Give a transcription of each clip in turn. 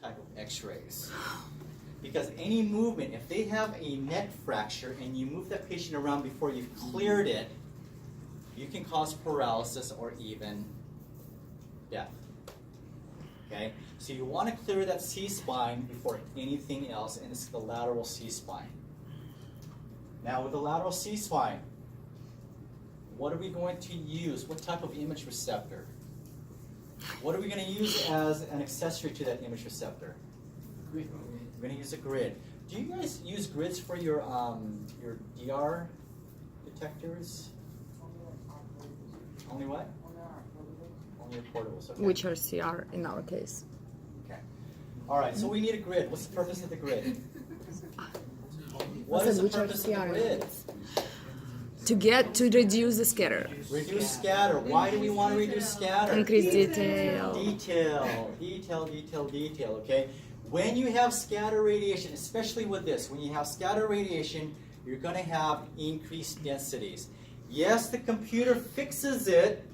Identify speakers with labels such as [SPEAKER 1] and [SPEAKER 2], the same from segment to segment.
[SPEAKER 1] type of x-rays. Because any movement, if they have a neck fracture and you move that patient around before you've cleared it, you can cause paralysis or even death. Okay? So you want to clear that C-spine before anything else, and it's the lateral C-spine. Now with the lateral C-spine, what are we going to use? What type of image receptor? What are we going to use as an accessory to that image receptor? Grid. We're going to use a grid. Do you guys use grids for your DR detectors? Only what? Only your portables. Okay.
[SPEAKER 2] Which are CR in our case.
[SPEAKER 1] Okay. All right. So we need a grid. What's the purpose of the grid? What is the purpose of the grid?
[SPEAKER 2] To reduce the scatter.
[SPEAKER 1] Reduce scatter. Why do we want to reduce scatter?
[SPEAKER 2] Increase detail.
[SPEAKER 1] Detail, okay? When you have scatter radiation, especially with this, when you have scatter radiation, you're going to have increased densities. Yes, the computer fixes it,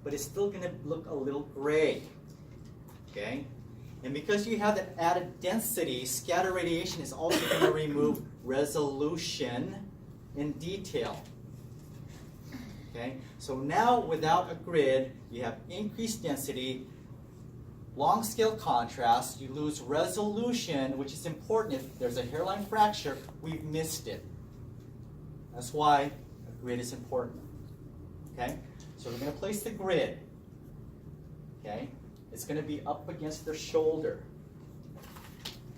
[SPEAKER 1] but it's still going to look a little gray, okay? And because you have that added density, scatter radiation is also going to remove resolution and detail. Okay? So now without a grid, you have increased density, long scale contrast, you lose resolution, which is important. If there's a hairline fracture, we've missed it. That's why a grid is important. Okay? So we're going to place the grid. Okay? It's going to be up against their shoulder.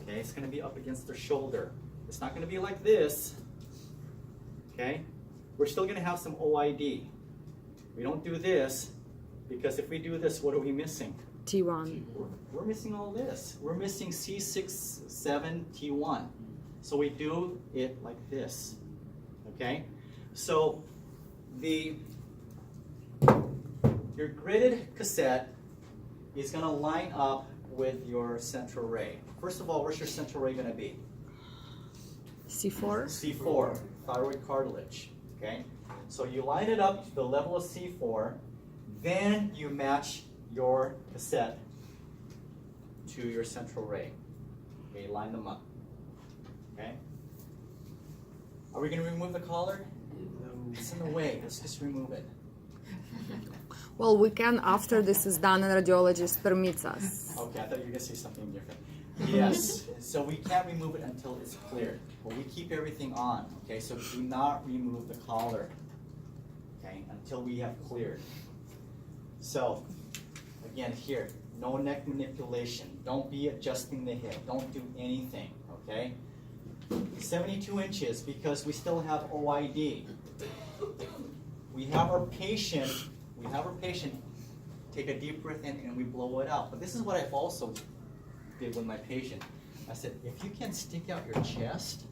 [SPEAKER 1] Okay? It's going to be up against their shoulder. It's not going to be like this. Okay? We're still going to have some OID. We don't do this because if we do this, what are we missing?
[SPEAKER 2] T1.
[SPEAKER 1] We're missing all this. We're missing C6, 7, T1. So we do it like this. Okay? So your gridded cassette is going to line up with your central ray. First of all, where's your central ray going to be?
[SPEAKER 2] C4?
[SPEAKER 1] C4, thyroid cartilage. Okay? So you line it up to the level of C4, then you match your cassette to your central ray. Okay, line them up. Okay? Are we going to remove the collar? No. It's in the way. Let's just remove it.
[SPEAKER 2] Well, we can after this is done and radiologist permits us.
[SPEAKER 1] Okay, I thought you were going to say something different. Yes, so we can't remove it until it's cleared. But we keep everything on, okay? So do not remove the collar, okay, until we have cleared. So, again here, no neck manipulation. Don't be adjusting the hip. Don't do anything, okay? 72 inches because we still have OID. We have our patient take a deep breath in and we blow it out. But this is what I've also did with my patient. I said, if you can stick out your chest,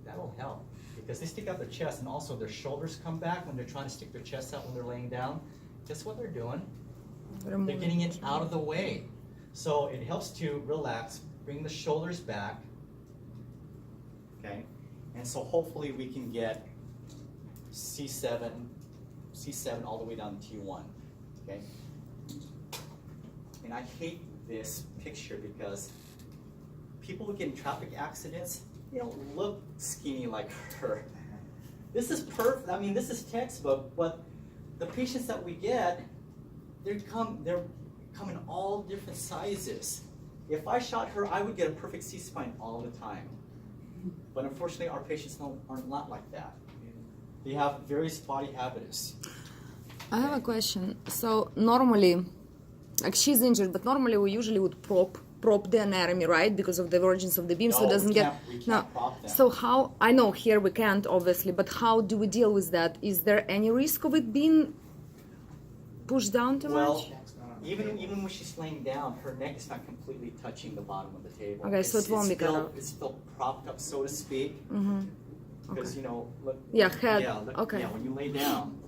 [SPEAKER 1] that'll help. Because they stick out their chest and also their shoulders come back when they're trying to stick their chest out when they're laying down. Guess what they're doing? They're getting it out of the way. So it helps to relax, bring the shoulders back. Okay? And so hopefully we can get C7 all the way down to T1. Okay? And I hate this picture because people who get in traffic accidents, they don't look skinny like her. This is perfect. I mean, this is textbook, but the patients that we get, they're come in all different sizes. If I shot her, I would get a perfect C-spine all the time. But unfortunately, our patients are not like that. They have various body habitus.
[SPEAKER 2] I have a question. So normally, like she's injured, but normally we usually would prop the anatomy, right? Because of the divergence of the beam, so it doesn't get.
[SPEAKER 1] We can't prop them.
[SPEAKER 2] So how? I know here we can't, obviously, but how do we deal with that? Is there any risk of it being pushed down too much?
[SPEAKER 1] Even when she's laying down, her neck is not completely touching the bottom of the table.
[SPEAKER 2] Okay, so it won't be cut off.
[SPEAKER 1] It's still propped up, so to speak.
[SPEAKER 2] Mm-hmm.
[SPEAKER 1] Because
[SPEAKER 2] Okay.
[SPEAKER 1] look.
[SPEAKER 2] Yeah, head.
[SPEAKER 1] Look,
[SPEAKER 2] Okay.
[SPEAKER 1] Yeah, when you lay down,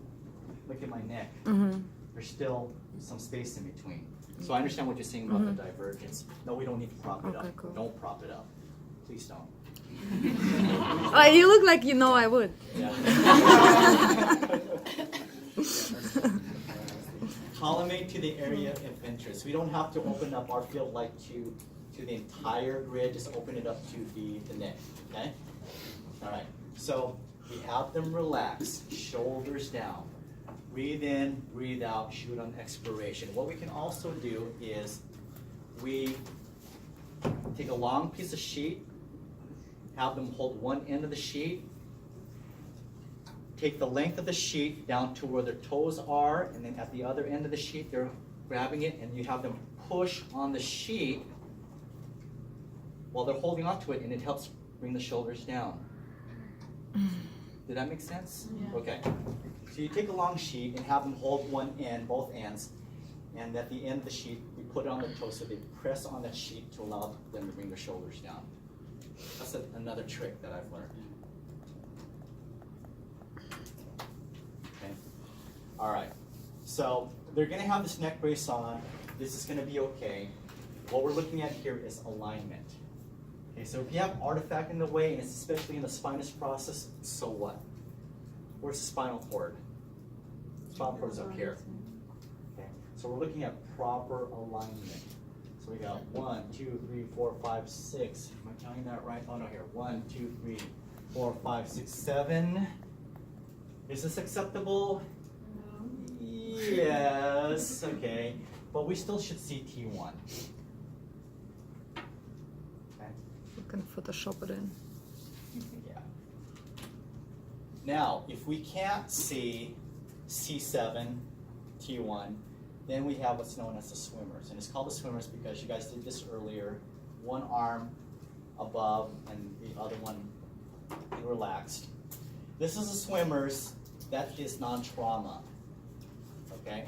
[SPEAKER 1] look at my neck.
[SPEAKER 2] Mm-hmm.
[SPEAKER 1] There's still some space in between. So I understand what you're saying about the divergence. No, we don't need to prop it up.
[SPEAKER 2] Okay, cool.
[SPEAKER 1] Don't prop it up. Please don't.
[SPEAKER 2] You look like you know I would.
[SPEAKER 1] Yeah. Collimate to the area of interest. We don't have to open up our field light to to the entire grid, just open it up to the neck, okay? All right, so we have them relax, shoulders down. Breathe in, breathe out, shoot on expiration. What we can also do is we take a long piece of sheet, have them hold one end of the sheet, take the length of the sheet down to where their toes are, and then at the other end of the sheet, they're grabbing it, and you have them push on the sheet while they're holding onto it, and it helps bring the shoulders down. Did that make sense?
[SPEAKER 3] Yeah.
[SPEAKER 1] Okay. So you take a long sheet and have them hold one end, both ends, and at the end of the sheet, you put it on their toes so they press on that sheet to allow them to bring their shoulders down. That's another trick that I've learned. Okay. All right. So they're going to have this neck brace on. This is going to be okay. What we're looking at here is alignment. Okay, so if you have artifact in the way, and especially in the spinous process, so what? Where's the spinal cord? Spinal cord is up here. Okay, so we're looking at proper alignment. So we got 1, 2, 3, 4, 5, 6. Am I counting that right? Oh no, here. 1, 2, 3, 4, 5, 6, 7. Is this acceptable?
[SPEAKER 3] No.
[SPEAKER 1] Yes. Okay, but we still should see T1.
[SPEAKER 2] You can Photoshop it in.
[SPEAKER 1] Yeah. Now, if we can't see C7, T1, then we have what's known as the swimmers. And it's called the swimmers because you guys did this earlier. One arm above and the other one relaxed. This is the swimmers. That is non-trauma. Okay?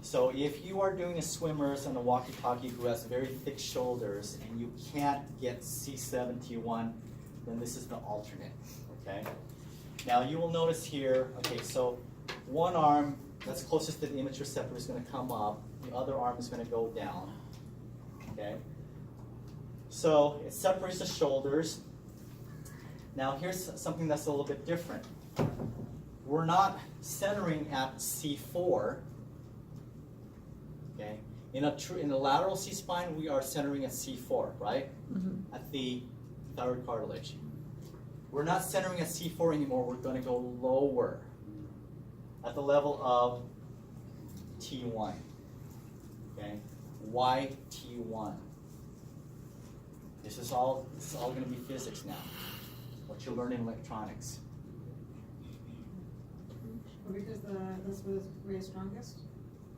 [SPEAKER 1] So if you are doing a swimmers on a walkie-talkie who has very thick shoulders and you can't get C7, T1, then this is the alternate, okay? Now you will notice here, okay, so one arm that's closest to the image receptor is going to come up, the other arm is going to go down, okay? So it separates the shoulders. Now here's something that's a little bit different. We're not centering at C4. Okay. In a lateral C-spine, we are centering at C4, right? Mm-hmm. At the thyroid cartilage. We're not centering at C4 anymore. We're going to go lower at the level of T1. Okay. Why T1? This is all going to be physics now. What you learn in electronics.
[SPEAKER 3] Because this was way strongest?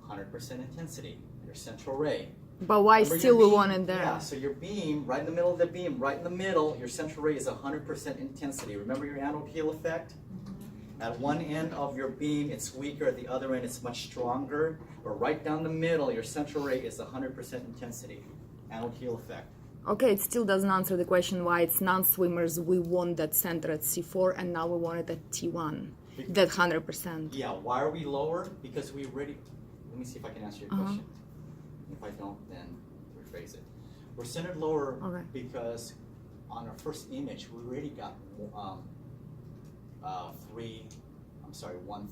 [SPEAKER 1] 100% intensity, your central ray.
[SPEAKER 2] But why
[SPEAKER 1] Remember
[SPEAKER 2] still
[SPEAKER 1] your
[SPEAKER 2] we
[SPEAKER 1] beam?
[SPEAKER 2] want it there?
[SPEAKER 1] Yeah, so your beam, right in the middle of the beam, right in the middle, your central ray is 100% intensity. Remember your anode heel effect? Mm-hmm. At one end of your beam, it's weaker. At the other end, it's much stronger. But right down the middle, your central ray is 100% intensity. Anode heel effect.
[SPEAKER 2] Okay, it still doesn't answer the question why it's non-swimmers. We want that center at C4 and now we want it at T1. That 100%.
[SPEAKER 1] Yeah, why are we lower? Because we already... Let me see if I can answer your question. If I don't, then rephrase it. We're centered lower because on our first image, we already got 1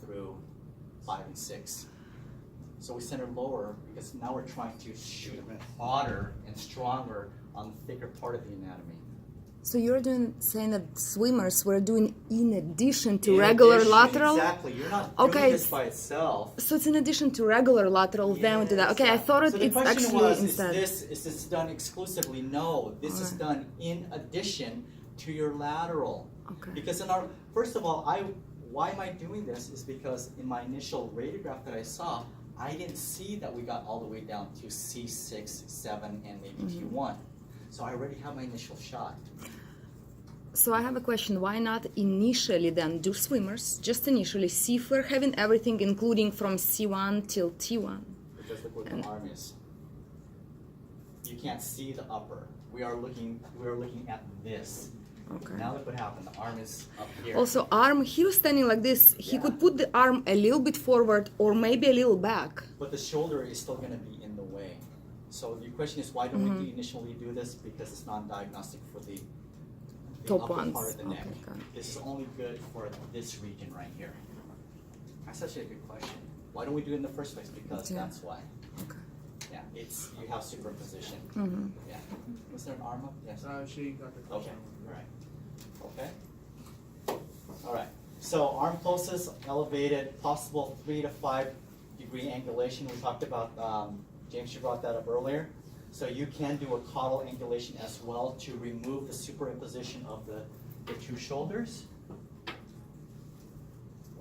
[SPEAKER 1] through 5 and 6. So we centered lower because now we're trying to shoot harder and stronger on the thicker part of the anatomy.
[SPEAKER 2] So you're saying that swimmers were doing in addition to regular lateral?
[SPEAKER 1] Exactly. You're not doing this by itself.
[SPEAKER 2] So it's in addition to regular lateral, then we do that. Okay, I thought it's actually instead.
[SPEAKER 1] Is this done exclusively? No, this is done in addition to your lateral.
[SPEAKER 2] Okay.
[SPEAKER 1] Because first of all, why am I doing this is because in my initial radiograph that I saw, I didn't see that we got all the way down to C6, 7, and maybe T1. So I already have my initial shot.
[SPEAKER 2] So I have a question. Why not initially then do swimmers, just initially, see if we're having everything, including from C1 till T1?
[SPEAKER 1] Because look where the arm is. You can't see the upper. We are looking at this.
[SPEAKER 2] Okay.
[SPEAKER 1] Now look what happened. The arm is up here.
[SPEAKER 2] Also, he was standing like this. He could put the arm a little bit forward or maybe a little back.
[SPEAKER 1] But the shoulder is still going to be in the way. So the question is, why don't we initially do this? Because it's non-diagnostic for the
[SPEAKER 2] top
[SPEAKER 1] upper
[SPEAKER 2] ones.
[SPEAKER 1] part of the neck.
[SPEAKER 2] Okay.
[SPEAKER 1] This is only good for this region right here. That's actually a good question. Why don't we do it in the first place? Because that's why.
[SPEAKER 2] Okay.
[SPEAKER 1] Yeah, it's you have superposition.
[SPEAKER 2] Mhm.
[SPEAKER 1] Yeah. Was there an arm up? Yes.
[SPEAKER 4] She got the
[SPEAKER 1] Okay. All right. Okay. All right. So arm closest, elevated, possible 3 to 5 degree angulation. We talked about James. You brought that up earlier. So you can do a caudal angulation as well to remove the superimposition of the two shoulders.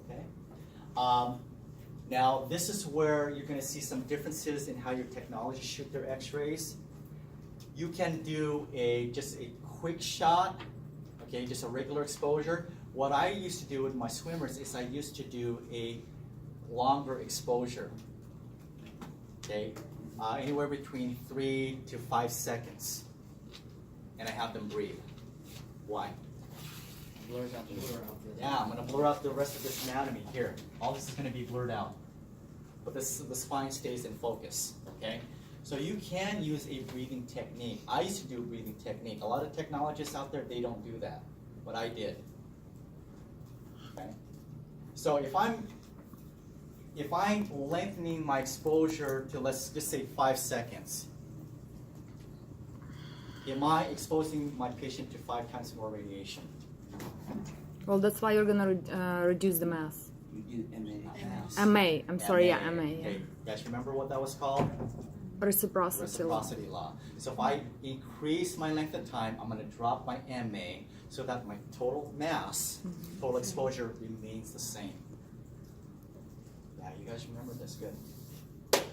[SPEAKER 1] Okay. Now this is where you're going to see some differences in how your technologists shoot their X-rays. You can do just a quick shot, okay, just a regular exposure. What I used to do with my swimmers is I used to do a longer exposure, okay, anywhere between 3 to 5 seconds, and I have them breathe. Why?
[SPEAKER 4] blurs out the blur out there.
[SPEAKER 1] Yeah, I'm going to blur out the rest of this anatomy here. All this is going to be blurred out, but the spine stays in focus, okay? So you can use a breathing technique. I used to do a breathing technique. A lot of technologists out there, they don't do that, but I did. Okay. So if I'm lengthening my exposure to, let's just say 5 seconds, am I exposing my patient to 5 times more radiation?
[SPEAKER 2] Well, that's why you're gonna reduce the mass.
[SPEAKER 4] You do MA.
[SPEAKER 2] MA. I'm sorry. Yeah, MA. Yeah.
[SPEAKER 1] Okay, you guys remember what that was called?
[SPEAKER 2] Reciprocity.
[SPEAKER 1] Reciprocity law. So if I increase my length of time, I'm going to drop my MA so that my total mass, total exposure remains the same. Yeah, you guys remember this, good.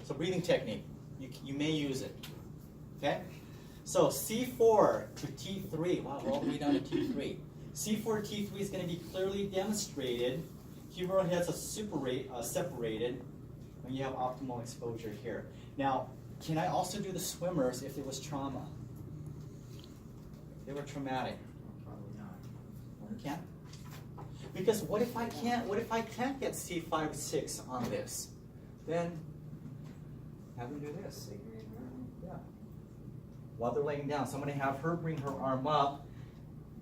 [SPEAKER 1] So breathing technique, you may use it, okay? So C4 to T3, wow, we're all the way down to T3. C4 to T3 is going to be clearly demonstrated. Humeral heads are separated when you have optimal exposure here. Now, can I also do the swimmers if it was trauma? If they were traumatic?
[SPEAKER 4] Probably not.
[SPEAKER 1] You can't. Because what if I can't get C5 6 on this? Then have them do this. Yeah. While they're laying down, so I'm going to have her bring her arm up,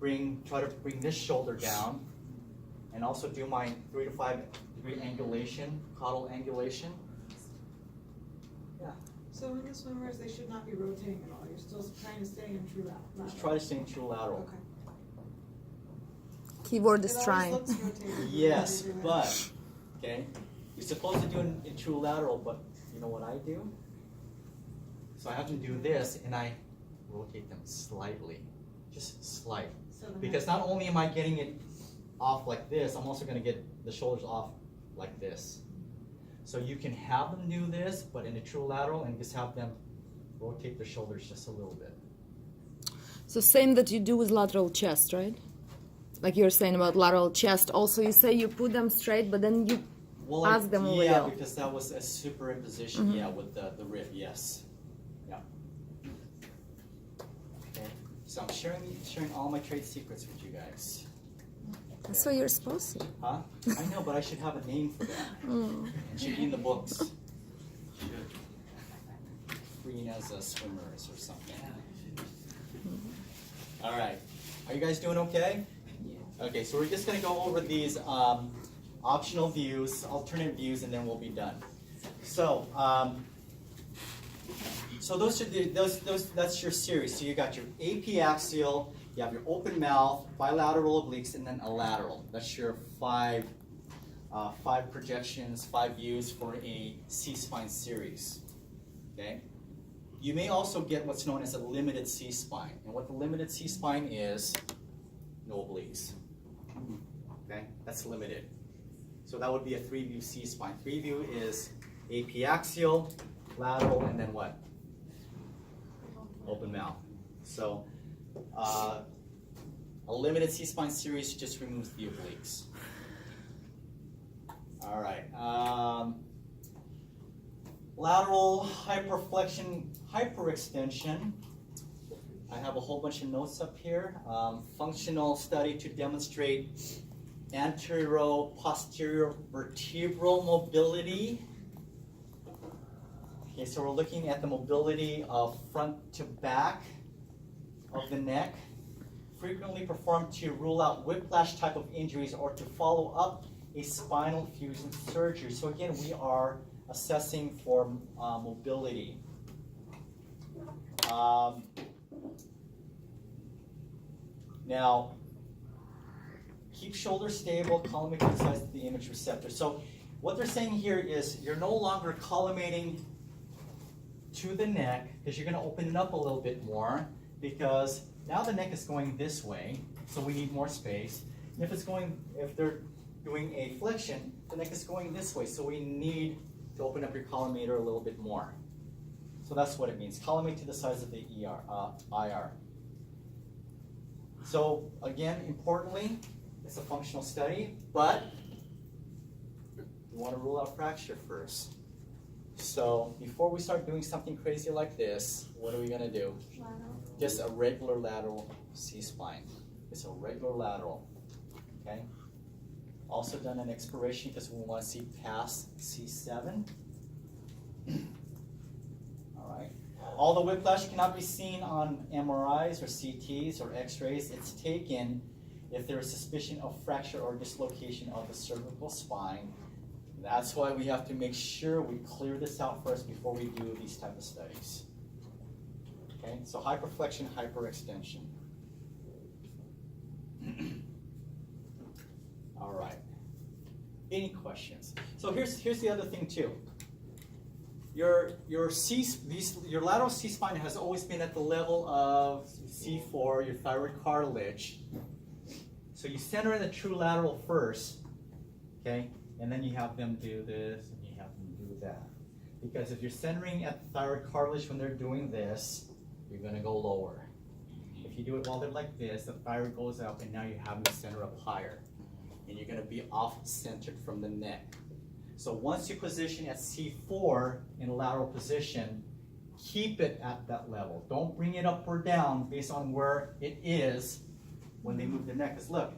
[SPEAKER 1] try to bring this shoulder down, and also do my 3 to 5 degree angulation, caudal angulation. Yeah.
[SPEAKER 3] So in the swimmers, they should not be rotating at all. You're still trying to stay in true lateral.
[SPEAKER 1] Just try to stay in true lateral.
[SPEAKER 3] Okay.
[SPEAKER 2] Keyword
[SPEAKER 3] It
[SPEAKER 2] is
[SPEAKER 3] always
[SPEAKER 2] trying.
[SPEAKER 3] looks rotated.
[SPEAKER 1] Yes, but, okay, you're supposed to do it in true lateral, but you know what I do? So I have them do this, and I rotate them slightly, just slight.
[SPEAKER 3] So the
[SPEAKER 1] Because
[SPEAKER 3] neck-
[SPEAKER 1] not only am I getting it off like this, I'm also going to get the shoulders off like this. So you can have them do this, but in a true lateral, and just have them rotate their shoulders just a little bit.
[SPEAKER 2] So same that you do with lateral chest, right? Like you're saying about lateral chest. Also, you say you put them straight, but then you
[SPEAKER 1] Well,
[SPEAKER 2] ask them over
[SPEAKER 1] yeah,
[SPEAKER 2] there.
[SPEAKER 1] because that was a superimposition, yeah, with the rib, yes. Yeah. Okay. So I'm sharing all my trade secrets with you guys.
[SPEAKER 2] That's what you're supposed to.
[SPEAKER 1] Huh? I know, but I should have a name for that. It should be in the books. Should. Green as a swimmers or something. All right. Are you guys doing okay? Okay, so we're just going to go over these optional views, alternate views, and then we'll be done. So, so that's your series. So you got your apiaxial, you have your open mouth, bilateral obliques, and then a lateral. That's your five projections, 5 views for a C-spine series. Okay. You may also get what's known as a limited C-spine, and what the limited C-spine is, no obliques. Okay, that's limited. So that would be a 3-view C-spine. 3-view is apiaxial, lateral, and then what? Open mouth. So a limited C-spine series just removes the obliques. All right. Lateral hyperflexion, hyperextension. I have a whole bunch of notes up here. Functional study to demonstrate anterior-posterior vertebral mobility. Okay, so we're looking at the mobility of front to back of the neck. Frequently performed to rule out whiplash type of injuries or to follow up a spinal fusion surgery. So again, we are assessing for mobility. Now, keep shoulders stable, collimate to the size of the image receptor. So what they're saying here is you're no longer collimating to the neck because you're going to open it up a little bit more because now the neck is going this way, so we need more space. And if they're doing a flexion, the neck is going this way, so we need to open up your collimator a little bit more. So that's what it means. Collimate to the size of the IR. So again, importantly, it's a functional study, but we want to rule out fracture first. So before we start doing something crazy like this, what are we going to do? Just a regular lateral C-spine. It's a regular lateral. Okay? Also done an expiration because we want to see past C7. All right. All the whiplash cannot be seen on MRIs or CTs or X-rays. It's taken if there is suspicion of fracture or dislocation of the cervical spine. That's why we have to make sure we clear this out first before we do these type of studies. Okay, so hyperflexion, hyperextension. All right. Any questions? So here's the other thing too. Your lateral C-spine has always been at the level of C4, your thyroid cartilage. So you center in the true lateral first, okay, and then you have them do this and you have them do that. Because if you're centering at the thyroid cartilage when they're doing this, you're going to go lower. If you do it while they're like this, the thyroid goes up and now you have them center up higher. And you're going to be off-centered from the neck. So once you position at C4 in a lateral position, keep it at that level. Don't bring it up or down based on where it is when they move their neck. Because look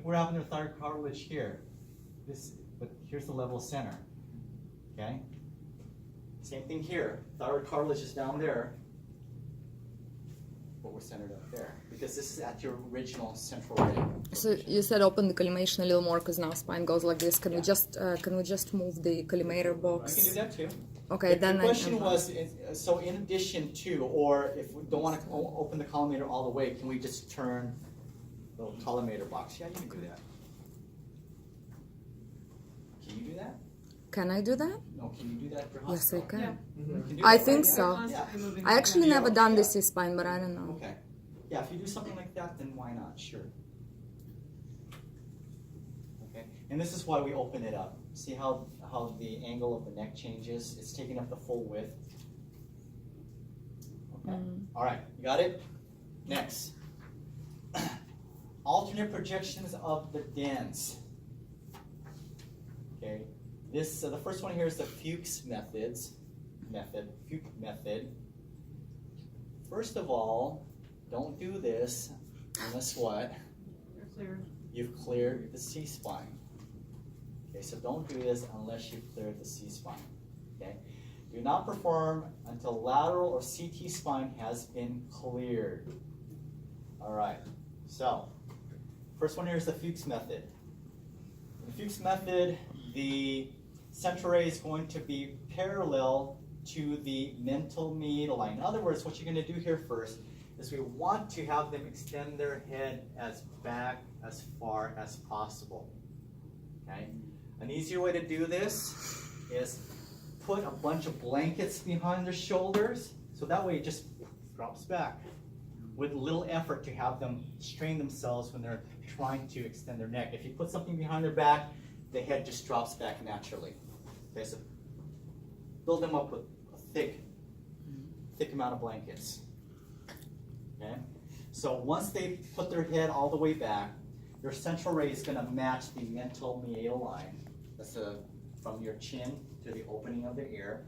[SPEAKER 1] we're having their thyroid cartilage here. But here's the level center. Okay? Same thing here. Thyroid cartilage is down there, but we're centered up there. Because this is at your original central ray.
[SPEAKER 2] So you said open the collimation a little more because now spine goes like this. Can we just move the collimator box?
[SPEAKER 1] I can do that too.
[SPEAKER 2] Okay, then
[SPEAKER 1] the question was, so in addition to, or if we don't want to open the collimator all the way, can we just turn the collimator box? Yeah, you can do that. Can you do that?
[SPEAKER 2] Can I do that?
[SPEAKER 1] No, can you do that for
[SPEAKER 2] Yes, I
[SPEAKER 1] hospital?
[SPEAKER 2] can.
[SPEAKER 3] Yeah.
[SPEAKER 1] You can do
[SPEAKER 2] I
[SPEAKER 1] that,
[SPEAKER 2] think
[SPEAKER 1] right?
[SPEAKER 2] so.
[SPEAKER 3] Constantly moving
[SPEAKER 2] I actually
[SPEAKER 3] around.
[SPEAKER 2] never done
[SPEAKER 1] Yeah.
[SPEAKER 2] this C-spine, but I don't know.
[SPEAKER 1] Okay. Yeah, if you do something like that, then why not? Sure. Okay. And this is why we open it up. See how the angle of the neck changes? It's taking up the full width. Okay. All right. You got it? Next. Alternate projections of the dens. Okay. This the first one here is the Fuchs method. First of all, don't do this unless what?
[SPEAKER 3] You're clear.
[SPEAKER 1] You've cleared the C-spine. Okay, so don't do this unless you've cleared the C-spine. Okay? Do not perform until lateral or CT spine has been cleared. All right. So, first one here is the Fuchs method. In the Fuchs method, the central ray is going to be parallel to the mental medial line. In other words, what you're going to do here first is we want to have them extend their head as back as far as possible. Okay? An easier way to do this is put a bunch of blankets behind their shoulders, so that way it just drops back with little effort to have them strain themselves when they're trying to extend their neck. If you put something behind their back, the head just drops back naturally. Okay, so build them up with a thick amount of blankets. Okay, so once they put their head all the way back, your central ray is going to match the mental medial line. That's from your chin to the opening of the ear,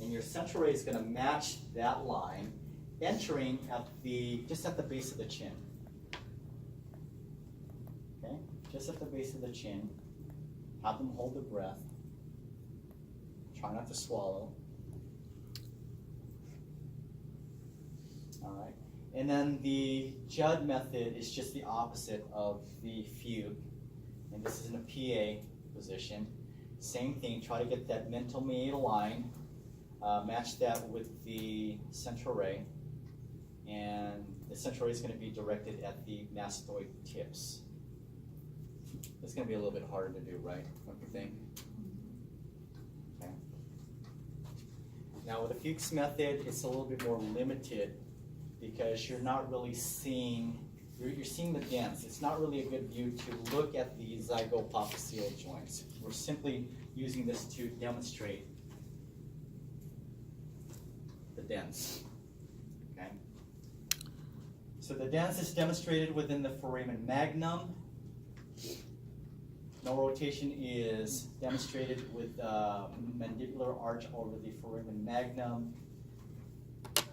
[SPEAKER 1] and your central ray is going to match that line, entering at just at the base of the chin. Okay, just at the base of the chin. Have them hold their breath. Try not to swallow. All right. And then the Judd method is just the opposite of the fugue. And this is in a PA position. Same thing, try to get that mental medial line Match that with the central ray, and the central ray is going to be directed at the mastoid tips. It's going to be a little bit harder to do, right? Don't you think? Okay. Now with the Fuchs method, it's a little bit more limited because you're not really seeing, you're seeing the dents. It's not really a good view to look at the zygopophyseal joints. We're simply using this to demonstrate the dents. Okay. So the dents is demonstrated within the foramen magnum. No rotation is demonstrated with mandibular arch over the foramen magnum.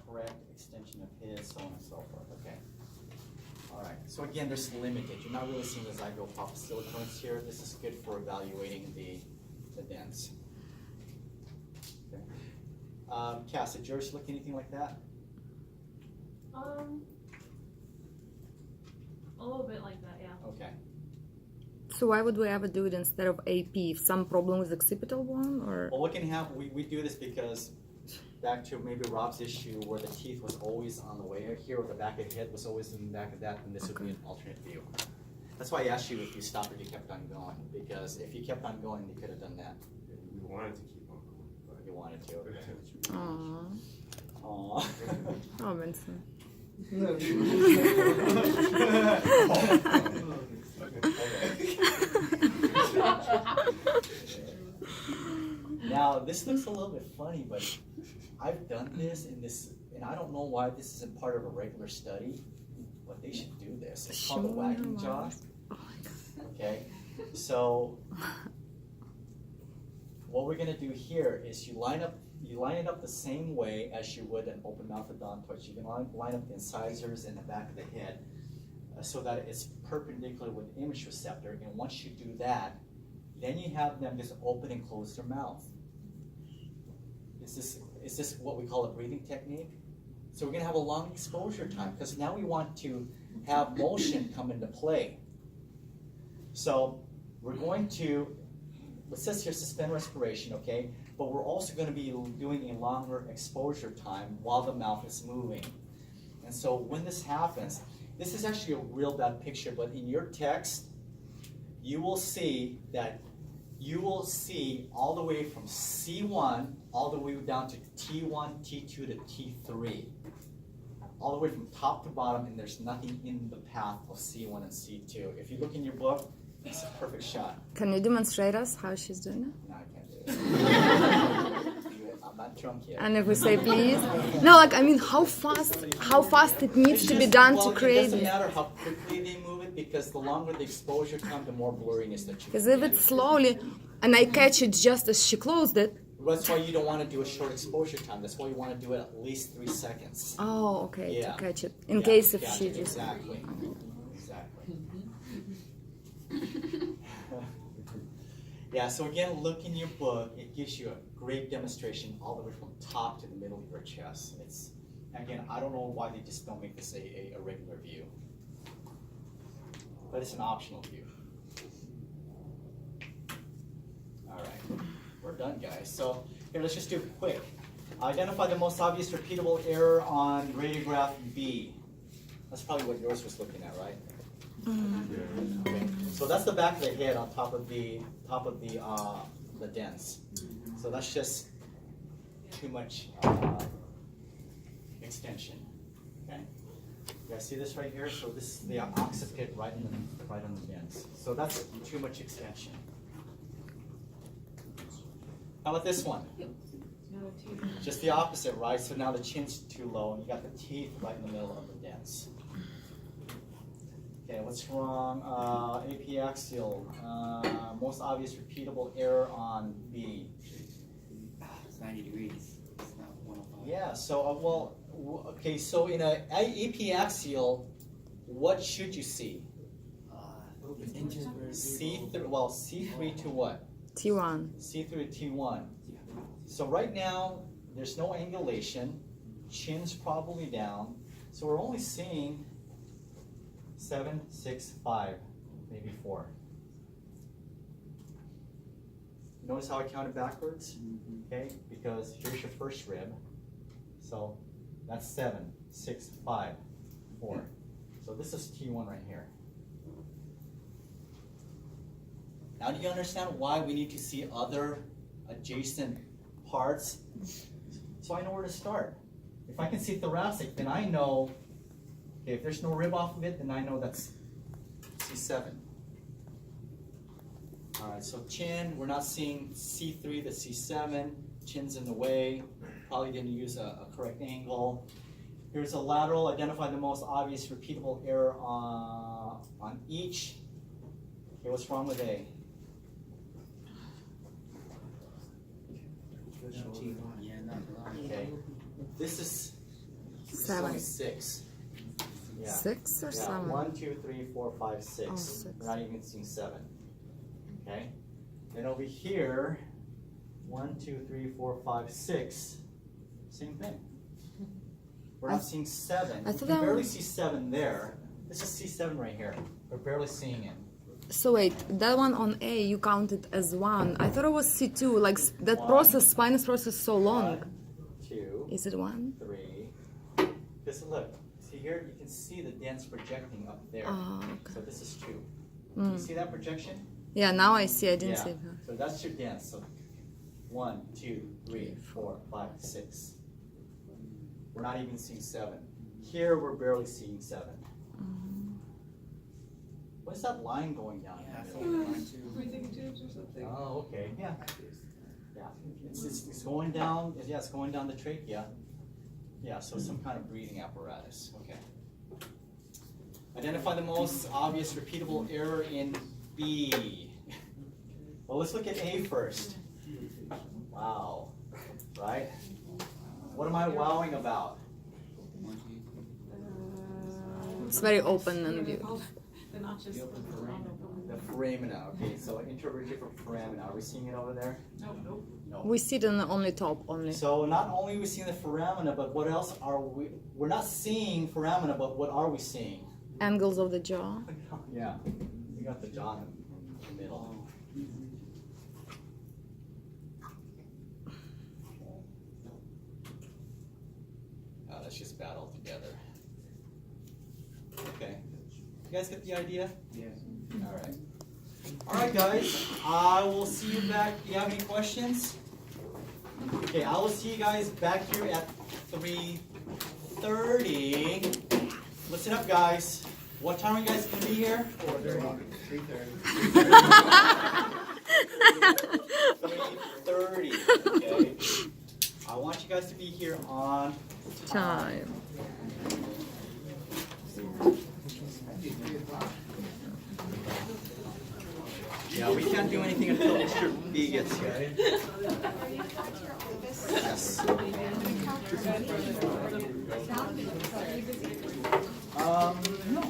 [SPEAKER 1] Correct extension of his, so on and so forth. Okay. All right. So again, there's limited. You're not really seeing the zygopophyseal joints here. This is good for evaluating the dents. Okay. Cass, did yours look anything like that?
[SPEAKER 5] A little bit like that, yeah.
[SPEAKER 1] Okay.
[SPEAKER 2] So why would we ever do it instead of AP? Some problem with occipital bone, or?
[SPEAKER 1] Well, what can happen? We do this because back to maybe Rob's issue where the teeth was always on the way here, or the back of the head was always in the back of that, then this would be an alternate view. That's why I asked you if you stopped or you kept on going, because if you kept on going, you could have done that.
[SPEAKER 6] We wanted to keep on going, but
[SPEAKER 1] You wanted to. Okay.
[SPEAKER 2] Aww.
[SPEAKER 1] Aww.
[SPEAKER 2] Robinson.
[SPEAKER 1] Now this looks a little bit funny, but I've done this and I don't know why this isn't part of a regular study, but they should do this. It's called the wagging jaw. Okay, so what we're going to do here is you line it up the same way as you would an open mouth odontoid. You can line up the incisors in the back of the head so that it's perpendicular with the image receptor. And once you do that, then you have them just open and close their mouth. Is this what we call a breathing technique? So we're going to have a long exposure time because now we want to have motion come into play. So we're going to, it says here suspend respiration, okay? But we're also going to be doing a longer exposure time while the mouth is moving. And so when this happens, this is actually a real bad picture, but in your text, you will see that you will see all the way from C1 all the way down to T1, T2 to T3. All the way from top to bottom, and there's nothing in the path of C1 and C2. If you look in your book, it's a perfect shot.
[SPEAKER 2] Can you demonstrate us how she's doing it?
[SPEAKER 1] No, I can't do it. I'm not drunk yet.
[SPEAKER 2] And if we say please, no, like I mean, how fast it needs to be done to create.
[SPEAKER 1] It doesn't matter how quickly they move it because the longer the exposure time, the more blurriness that you.
[SPEAKER 2] Because if it's slowly, and I catch it just as she closed it.
[SPEAKER 1] That's why you don't want to do a short exposure time. That's why you want to do it at least 3 seconds.
[SPEAKER 2] Oh, okay,
[SPEAKER 1] Yeah.
[SPEAKER 2] to catch it in case if
[SPEAKER 1] Catch
[SPEAKER 2] she
[SPEAKER 1] it,
[SPEAKER 2] just.
[SPEAKER 1] exactly. Exactly. Yeah, so again, look in your book. It gives you a great demonstration all the way from top to the middle of your chest. It's, again, I don't know why they just don't make this a regular view. But it's an optional view. All right, we're done, guys. So here, let's just do it quick. Identify the most obvious repeatable error on radiograph B. That's probably what yours was looking at, right? Okay. So that's the back of the head on top of the dents. So that's just too much extension. Okay. You guys see this right here? So this is the occiput right on the dents. So that's too much extension. How about this one? Just the opposite, right? So now the chin's too low and you got the teeth right in the middle of the dents. Okay, what's wrong? Apiaxial. Most obvious repeatable error on B.
[SPEAKER 4] It's 90 degrees. It's not 105.
[SPEAKER 1] Yeah, so, okay, so in a apiaxial, what should you see?
[SPEAKER 4] Inches per
[SPEAKER 1] C3 to what?
[SPEAKER 2] T1.
[SPEAKER 1] C3 to T1. So right now, there's no angulation. Chin's probably down. So we're only seeing 7, 6, 5, maybe 4. Notice how I counted backwards? Okay, because here's your first rib. So that's 7, 6, 5, 4. So this is T1 right here. Now do you understand why we need to see other adjacent parts? So I know where to start. If I can see thoracic, then I know, okay, if there's no rib off of it, then I know that's C7. All right, so chin, we're not seeing C3 to C7. Chin's in the way. Probably didn't use a correct angle. Here's a lateral. Identify the most obvious repeatable error on each. Okay, what's wrong with A?
[SPEAKER 4] Yeah, not a lot.
[SPEAKER 1] Okay, this is
[SPEAKER 2] 7.
[SPEAKER 1] 6. Yeah.
[SPEAKER 2] 6 or
[SPEAKER 1] Yeah,
[SPEAKER 2] 7?
[SPEAKER 1] 1, 2, 3, 4, 5, 6.
[SPEAKER 2] Oh, 6.
[SPEAKER 1] We're not even seeing 7. Okay? Then over here, 1, 2, 3, 4, 5, 6. Same thing. We're not seeing 7.
[SPEAKER 2] I
[SPEAKER 1] We
[SPEAKER 2] thought
[SPEAKER 1] can
[SPEAKER 2] that
[SPEAKER 1] barely
[SPEAKER 2] was-
[SPEAKER 1] see 7 there. This is C7 right here. We're barely seeing it.
[SPEAKER 2] So wait, that one on A you counted as 1. I thought it was C2. Like that
[SPEAKER 1] One.
[SPEAKER 2] process, spinous process, is so long.
[SPEAKER 1] 1, 2,
[SPEAKER 2] Is it 1?
[SPEAKER 1] 3. Because look, see here, you can see the dents projecting up there.
[SPEAKER 2] Oh, okay.
[SPEAKER 1] So this is 2. Do you see that projection?
[SPEAKER 2] Yeah, now I see. I didn't
[SPEAKER 1] Yeah.
[SPEAKER 2] see that.
[SPEAKER 1] So that's your dents. So 1, 2, 3, 4, 5, 6. We're not even seeing 7. Here we're barely seeing 7. What is that line going down?
[SPEAKER 4] Yeah, I
[SPEAKER 1] in
[SPEAKER 4] saw
[SPEAKER 1] the middle?
[SPEAKER 4] that one too.
[SPEAKER 3] Breathing tubes or something.
[SPEAKER 1] Oh, okay. Yeah. Yeah. It's going down. Yeah, it's going down the trachea. Yeah. So some kind of breathing apparatus. Okay. Identify the most obvious repeatable error in B. Well, let's look at A first. Wow. Right? What am I wowing about?
[SPEAKER 2] It's very open and view.
[SPEAKER 3] The notches.
[SPEAKER 1] The foramina. Okay, so intervertebral foramina. Are we seeing it over there?
[SPEAKER 3] Nope.
[SPEAKER 1] No.
[SPEAKER 2] We see it on the only top only.
[SPEAKER 1] So not only are we seeing the foramina, but what else are we? We're not seeing foramina, but what are we seeing?
[SPEAKER 2] Angles of the jaw.
[SPEAKER 1] Yeah, we got the jaw in the middle. Oh, that's just bad altogether. Okay, you guys get the idea?
[SPEAKER 4] Yes.
[SPEAKER 1] All right. All right, guys. I will see you back. Do you have any questions? Okay, I will see you guys back here at 3:30. Listen up, guys. What time are you guys going to be here?
[SPEAKER 4] 3:30.
[SPEAKER 1] 3:30. Okay. I want you guys to be here on time.
[SPEAKER 2] Time.
[SPEAKER 1] Yeah, we can't do anything until Mr. B gets here. Yes. No.